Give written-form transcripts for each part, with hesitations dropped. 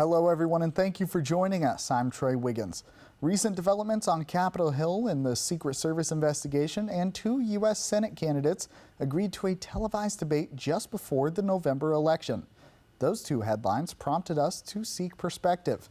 Hello, everyone, and thank you for joining us. I'm Troy Wiggins. Recent developments on Capitol Hill in the Secret Service investigation, and two U.S. Senate candidates agreed to a televised debate just before the November election. Those two headlines prompted us to seek perspective.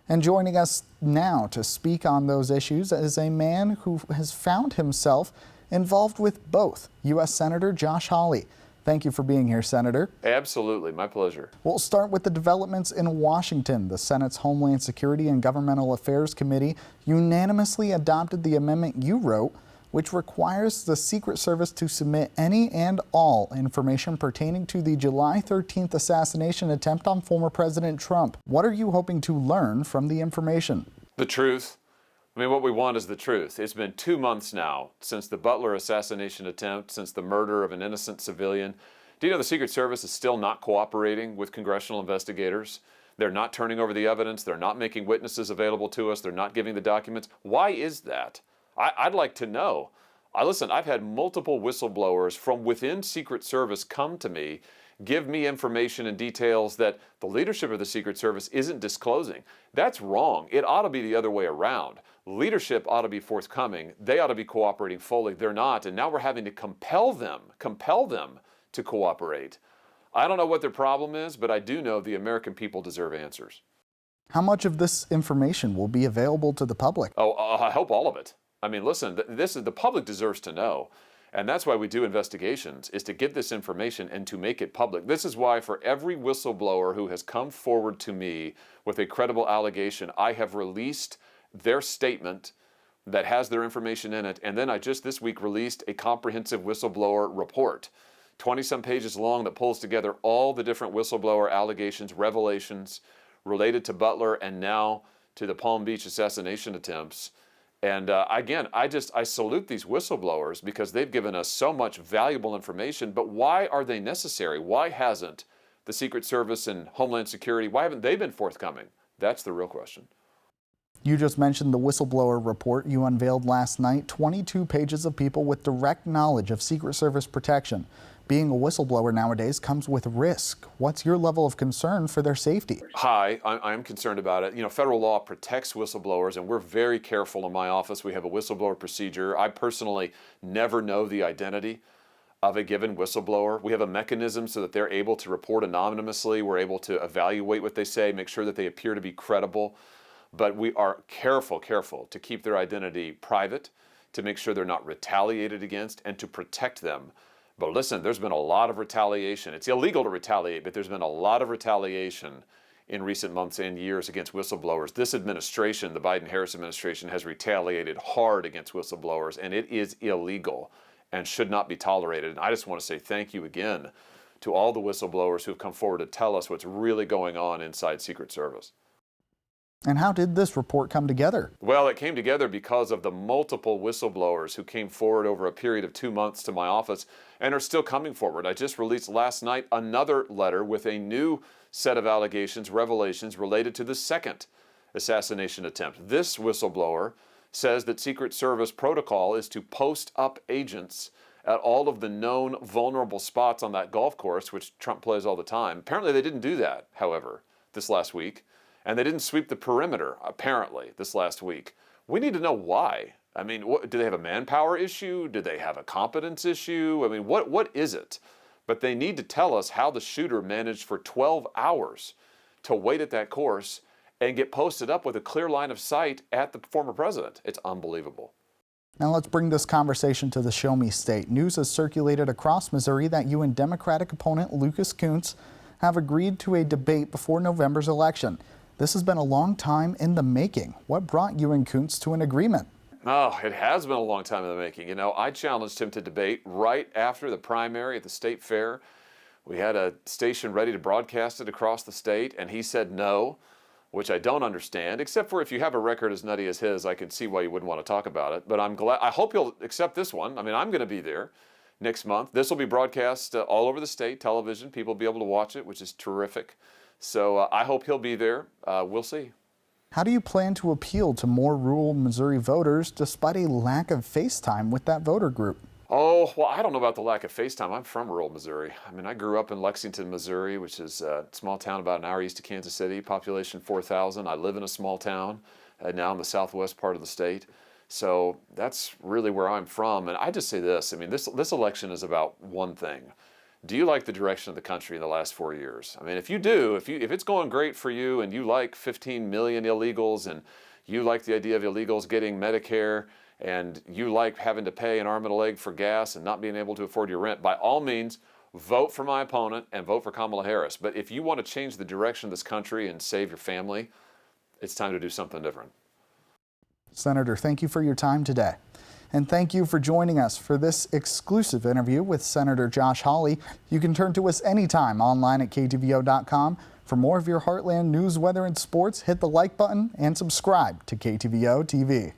And joining us now to speak on those issues is a man who has found himself involved with both. U.S. Senator Josh Hawley. Thank you for being here, Senator. Absolutely, my pleasure. We'll start with the developments in Washington. The Senate's Homeland Security and Governmental Affairs Committee unanimously adopted the amendment you wrote, which requires the Secret Service to submit any and all information pertaining to the July 13th assassination attempt on former President Trump. What are you hoping to learn from the information? The truth. I mean, what we want is the truth. It's been 2 months now since the Butler assassination attempt, since the murder of an innocent civilian. Do you know the Secret Service is still not cooperating with congressional investigators? They're not turning over the evidence. They're not making witnesses available to us. They're not giving the documents. Why is that? I'd like to know. Listen, I've had multiple whistleblowers from within Secret Service come to me, give me information and details that the leadership of the Secret Service isn't disclosing. That's wrong. It ought to be the other way around. Leadership ought to be forthcoming. They ought to be cooperating fully. They're not, and now we're having to compel them to cooperate. I don't know what their problem is, but I do know the American people deserve answers. How much of this information will be available to the public? I hope all of it. I mean, listen, the public deserves to know. And that's why we do investigations, is to get this information and to make it public. This is why for every whistleblower who has come forward to me with a credible allegation, I have released their statement that has their information in it. And then I just this week released a comprehensive whistleblower report, 20-some pages long, that pulls together all the different whistleblower allegations, revelations related to Butler and now to the Palm Beach assassination attempts. And again, I salute these whistleblowers because they've given us so much valuable information. But why are they necessary? Why hasn't the Secret Service and Homeland Security, why haven't they been forthcoming? That's the real question. You just mentioned the whistleblower report you unveiled last night, 22 pages of people with direct knowledge of Secret Service protection. Being a whistleblower nowadays comes with risk. What's your level of concern for their safety? Hi, I'm concerned about it. You know, federal law protects whistleblowers, and we're very careful in my office. We have a whistleblower procedure. I personally never know the identity of a given whistleblower. We have a mechanism so that they're able to report anonymously. We're able to evaluate what they say, make sure that they appear to be credible. But we are careful to keep their identity private, to make sure they're not retaliated against, and to protect them. But listen, there's been a lot of retaliation. It's illegal to retaliate, but there's been a lot of retaliation in recent months and years against whistleblowers. This administration, the Biden-Harris administration, has retaliated hard against whistleblowers, and it is illegal and should not be tolerated. And I just want to say thank you again to all the whistleblowers who've come forward to tell us what's really going on inside Secret Service. And how did this report come together? Well, it came together because of the multiple whistleblowers who came forward over a period of 2 months to my office and are still coming forward. I just released last night another letter with a new set of allegations, revelations related to the second assassination attempt. This whistleblower says that Secret Service protocol is to post up agents at all of the known vulnerable spots on that golf course, which Trump plays all the time. Apparently they didn't do that, however, this last week. And they didn't sweep the perimeter, apparently, this last week. We need to know why. I mean, do they have a manpower issue? Do they have a competence issue? I mean, what is it? But they need to tell us how the shooter managed for 12 hours to wait at that course and get posted up with a clear line of sight at the former president. It's unbelievable. Now let's bring this conversation to the Show Me State. News has circulated across Missouri that you and Democratic opponent Lucas Kunce have agreed to a debate before November's election. This has been a long time in the making. What brought you and Kunce to an agreement? Oh, it has been a long time in the making. You know, I challenged him to debate right after the primary at the state fair. We had a station ready to broadcast it across the state, and he said no, which I don't understand, except for if you have a record as nutty as his, I can see why you wouldn't want to talk about it. But I'm glad. I hope you'll accept this one. I mean, I'm going to be there next month. This will be broadcast all over the state, television. People will be able to watch it, which is terrific. So I hope he'll be there. We'll see. How do you plan to appeal to more rural Missouri voters despite a lack of face time with that voter group? Oh, Oh, well, I don't know about the lack of FaceTime. I'm from rural Missouri. I mean, I grew up in Lexington, Missouri, which is a small town about an hour east of Kansas City, population 4,000. I live in a small town now in the southwest part of the state. So that's really where I'm from. And I just say this, I mean, this election is about one thing. Do you like the direction of the country in the last 4 years? I mean, if you do, if it's going great for you and you like 15 million illegals and you like the idea of illegals getting Medicare and you like having to pay an arm and a leg for gas and not being able to afford your rent, by all means, vote for my opponent and vote for Kamala Harris. But if you want to change the direction of this country and save your family, it's time to do something different. Senator, thank you for your time today. And thank you for joining us for this exclusive interview with Senator Josh Hawley. You can turn to us anytime online at KTVO.com. For more of your Heartland news, weather, and sports, hit the like button and subscribe to KTVO TV.